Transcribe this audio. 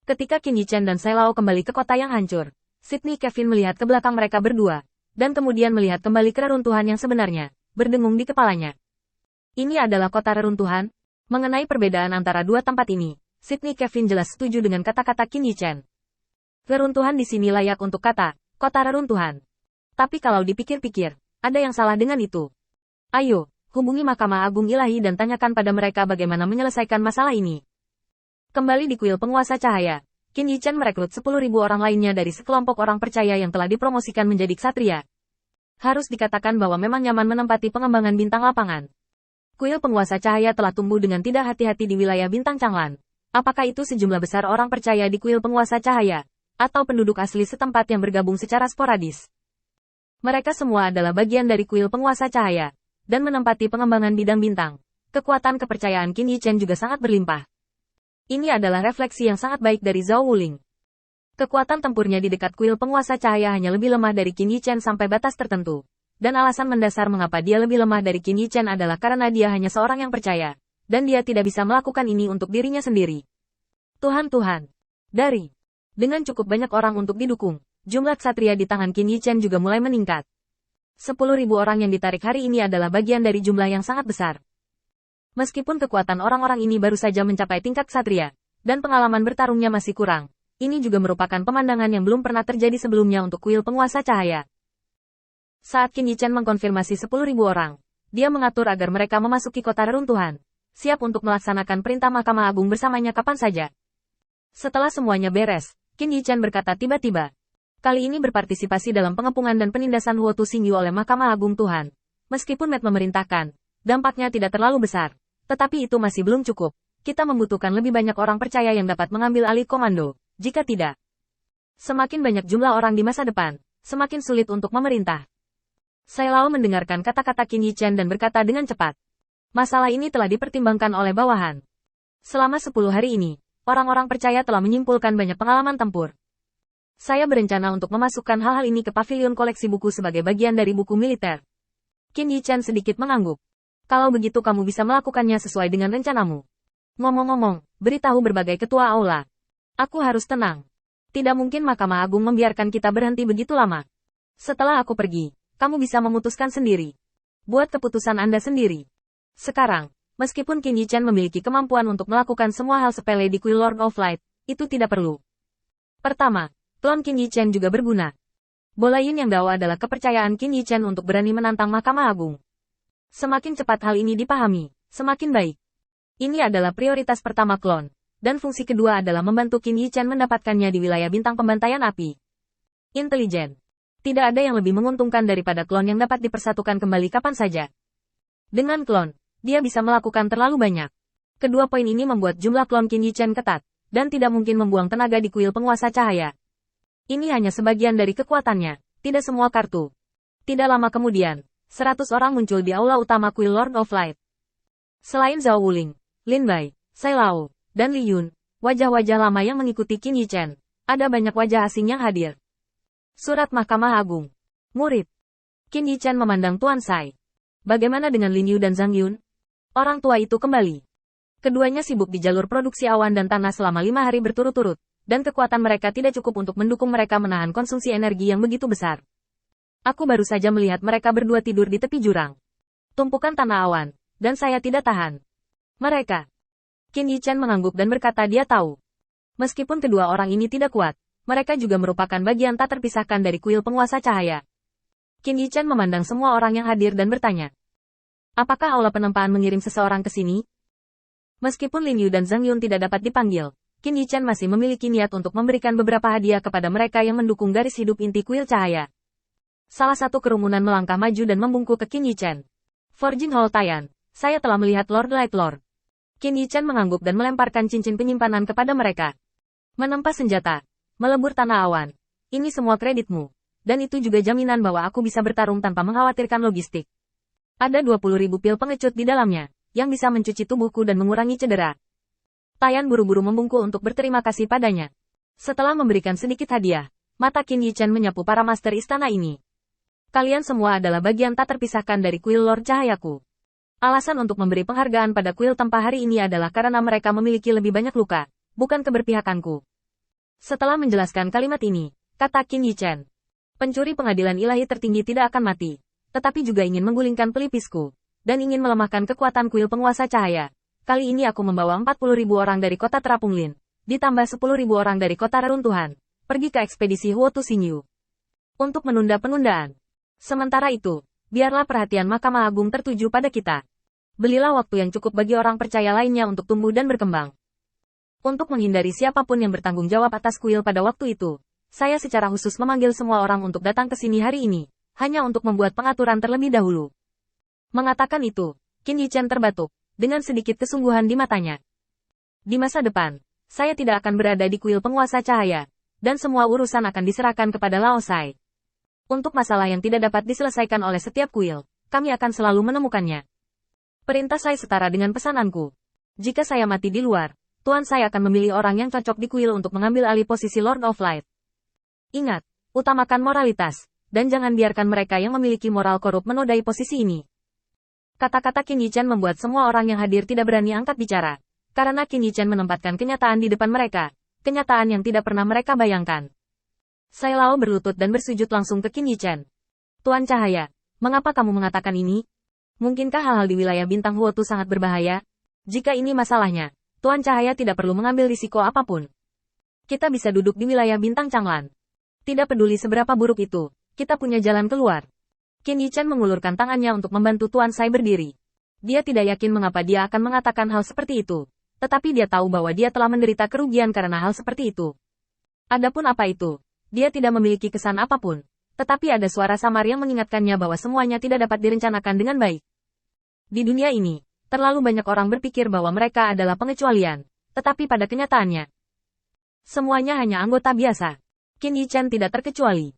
Ketika Qin Yichen dan Sai Lao kembali ke kota yang hancur, Sydney Kevin melihat ke belakang mereka berdua, dan kemudian melihat kembali ke reruntuhan yang sebenarnya, berdengung di kepalanya. Ini adalah kota reruntuhan? Mengenai perbedaan antara dua tempat ini, Sydney Kevin jelas setuju dengan kata-kata Qin Yichen. Reruntuhan di sini layak untuk kata, kota reruntuhan. Tapi kalau dipikir-pikir, ada yang salah dengan itu. Ayo, hubungi Mahkamah Agung Ilahi dan tanyakan pada mereka bagaimana menyelesaikan masalah ini. Kembali di kuil penguasa cahaya, Qin Yichen merekrut 10.000 orang lainnya dari sekelompok orang percaya yang telah dipromosikan menjadi ksatria. Harus dikatakan bahwa memang nyaman menempati pengembangan bintang lapangan. Kuil penguasa cahaya telah tumbuh dengan tidak hati-hati di wilayah bintang Changlan. Apakah itu sejumlah besar orang percaya di kuil penguasa cahaya, atau penduduk asli setempat yang bergabung secara sporadis? Mereka semua adalah bagian dari kuil penguasa cahaya, dan menempati pengembangan bidang bintang. Kekuatan kepercayaan Qin Yichen juga sangat berlimpah. Ini adalah refleksi yang sangat baik dari Zhao Wuling. Kekuatan tempurnya di dekat kuil penguasa cahaya hanya lebih lemah dari Qin Yichen sampai batas tertentu. Dan alasan mendasar mengapa dia lebih lemah dari Qin Yichen adalah karena dia hanya seorang yang percaya, dan dia tidak bisa melakukan ini untuk dirinya sendiri. Tuhan. Dengan cukup banyak orang untuk didukung, jumlah ksatria di tangan Qin Yichen juga mulai meningkat. 10.000 orang yang ditarik hari ini adalah bagian dari jumlah yang sangat besar. Meskipun kekuatan orang-orang ini baru saja mencapai tingkat ksatria, dan pengalaman bertarungnya masih kurang, ini juga merupakan pemandangan yang belum pernah terjadi sebelumnya untuk kuil penguasa cahaya. Saat Qin Yichen mengkonfirmasi 10.000 orang, dia mengatur agar mereka memasuki kota reruntuhan, siap untuk melaksanakan perintah Mahkamah Agung bersamanya kapan saja. Setelah semuanya beres, Qin Yichen berkata tiba-tiba, kali ini berpartisipasi dalam pengepungan dan penindasan Huotu Xingyu oleh Mahkamah Agung Tuhan. Meskipun Matt memerintahkan, dampaknya tidak terlalu besar, tetapi itu masih belum cukup. Kita membutuhkan lebih banyak orang percaya yang dapat mengambil alih komando. Jika tidak, semakin banyak jumlah orang di masa depan, semakin sulit untuk memerintah. Sai Lao mendengarkan kata-kata Qin Yichen dan berkata dengan cepat. Masalah ini telah dipertimbangkan oleh bawahan. Selama 10 hari ini, orang-orang percaya telah menyimpulkan banyak pengalaman tempur. Saya berencana untuk memasukkan hal-hal ini ke pavilion koleksi buku sebagai bagian dari buku militer. Qin Yichen sedikit mengangguk. Kalau begitu kamu bisa melakukannya sesuai dengan rencanamu. Ngomong-ngomong, beritahu berbagai ketua aula. Aku harus tenang. Tidak mungkin Mahkamah Agung membiarkan kita berhenti begitu lama. Setelah aku pergi, kamu bisa memutuskan sendiri. Buat keputusan Anda sendiri. Sekarang, meskipun Qin Yichen memiliki kemampuan untuk melakukan semua hal sepele di kuil Lord of Light, itu tidak perlu. Pertama, klon Qin Yichen juga berguna. Bola Yin yang Dao adalah kepercayaan Qin Yichen untuk berani menantang Mahkamah Agung. Semakin cepat hal ini dipahami, semakin baik. Ini adalah prioritas pertama klon. Dan fungsi kedua adalah membantu Qin Yichen mendapatkannya di wilayah bintang pembantaian api. Intelijen. Tidak ada yang lebih menguntungkan daripada klon yang dapat dipersatukan kembali kapan saja. Dengan klon, dia bisa melakukan terlalu banyak. Kedua poin ini membuat jumlah klon Qin Yichen ketat, dan tidak mungkin membuang tenaga di kuil penguasa cahaya. Ini hanya sebagian dari kekuatannya, tidak semua kartu. Tidak lama kemudian, 100 orang muncul di aula utama kuil Lord of Light. Selain Zhao Wuling, Lin Bai, Sai Lao, dan Li Yun, wajah-wajah lama yang mengikuti Qin Yichen. Ada banyak wajah asing yang hadir. Surat Mahkamah Agung. Murid. Qin Yichen memandang Tuan Sai. Bagaimana dengan Lin Yu dan Zhang Yun? Orang tua itu kembali. Keduanya sibuk di jalur produksi awan dan tanah selama 5 hari berturut-turut, dan kekuatan mereka tidak cukup untuk mendukung mereka menahan konsumsi energi yang begitu besar. Aku baru saja melihat mereka berdua tidur di tepi jurang. Tumpukan tanah awan, dan saya tidak tahan. Mereka. Qin Yichen mengangguk dan berkata dia tahu. Meskipun kedua orang ini tidak kuat, mereka juga merupakan bagian tak terpisahkan dari kuil penguasa cahaya. Qin Yichen memandang semua orang yang hadir dan bertanya. Apakah aula penempaan mengirim seseorang ke sini? Meskipun Lin Yu dan Zhang Yun tidak dapat dipanggil, Qin Yichen masih memiliki niat untuk memberikan beberapa hadiah kepada mereka yang mendukung garis hidup inti kuil cahaya. Salah satu kerumunan melangkah maju dan membungkuk ke Qin Yichen. Forjin Hall Tayan, saya telah melihat Lord Light Lord. Qin Yichen mengangguk dan melemparkan cincin penyimpanan kepada mereka. Menempa senjata, melebur tanah awan. Ini semua kreditmu. Dan itu juga jaminan bahwa aku bisa bertarung tanpa mengkhawatirkan logistik. Ada 20.000 pil pengecut di dalamnya, yang bisa mencuci tubuhku dan mengurangi cedera. Tayan buru-buru membungkuk untuk berterima kasih padanya. Setelah memberikan sedikit hadiah, mata Qin Yichen menyapu para master istana ini. Kalian semua adalah bagian tak terpisahkan dari kuil Lord Cahayaku. Alasan untuk memberi penghargaan pada kuil tanpa hari ini adalah karena mereka memiliki lebih banyak luka, bukan keberpihakanku. Setelah menjelaskan kalimat ini, kata Qin Yichen, pencuri pengadilan ilahi tertinggi tidak akan mati, tetapi juga ingin menggulingkan pelipisku, dan ingin melemahkan kekuatan kuil penguasa cahaya. Kali ini aku membawa 40.000 orang dari kota Terapung Lin, ditambah 10.000 orang dari kota reruntuhan, pergi ke ekspedisi Huotu Xingyu untuk menunda penundaan. Sementara itu, biarlah perhatian Mahkamah Agung tertuju pada kita. Belilah waktu yang cukup bagi orang percaya lainnya untuk tumbuh dan berkembang. Untuk menghindari siapapun yang bertanggung jawab atas kuil pada waktu itu, saya secara khusus memanggil semua orang untuk datang ke sini hari ini, hanya untuk membuat pengaturan terlebih dahulu. Mengatakan itu, Qin Yichen terbatuk, dengan sedikit kesungguhan di matanya. Di masa depan, saya tidak akan berada di kuil penguasa cahaya, dan semua urusan akan diserahkan kepada Lao Sai. Untuk masalah yang tidak dapat diselesaikan oleh setiap kuil, kami akan selalu menemukannya. Perintah saya setara dengan pesananku. Jika saya mati di luar, Tuan saya akan memilih orang yang cocok di kuil untuk mengambil alih posisi Lord of Light. Ingat, utamakan moralitas, dan jangan biarkan mereka yang memiliki moral korup menodai posisi ini. Kata-kata Qin Yichen membuat semua orang yang hadir tidak berani angkat bicara, karena Qin Yichen menempatkan kenyataan di depan mereka, kenyataan yang tidak pernah mereka bayangkan. Sai Lao berlutut dan bersujud langsung ke Qin Yichen. Tuan Cahaya, mengapa kamu mengatakan ini? Mungkinkah hal-hal di wilayah bintang Huotu sangat berbahaya? Jika ini masalahnya, Tuan Cahaya tidak perlu mengambil risiko apapun. Kita bisa duduk di wilayah bintang Changlan. Tidak peduli seberapa buruk itu, kita punya jalan keluar. Qin Yichen mengulurkan tangannya untuk membantu Tuan Sai berdiri. Dia tidak yakin mengapa dia akan mengatakan hal seperti itu, tetapi dia tahu bahwa dia telah menderita kerugian karena hal seperti itu. Adapun apa itu, dia tidak memiliki kesan apapun, tetapi ada suara samar yang mengingatkannya bahwa semuanya tidak dapat direncanakan dengan baik. Di dunia ini, terlalu banyak orang berpikir bahwa mereka adalah pengecualian, tetapi pada kenyataannya, semuanya hanya anggota biasa. Qin Yichen tidak terkecuali.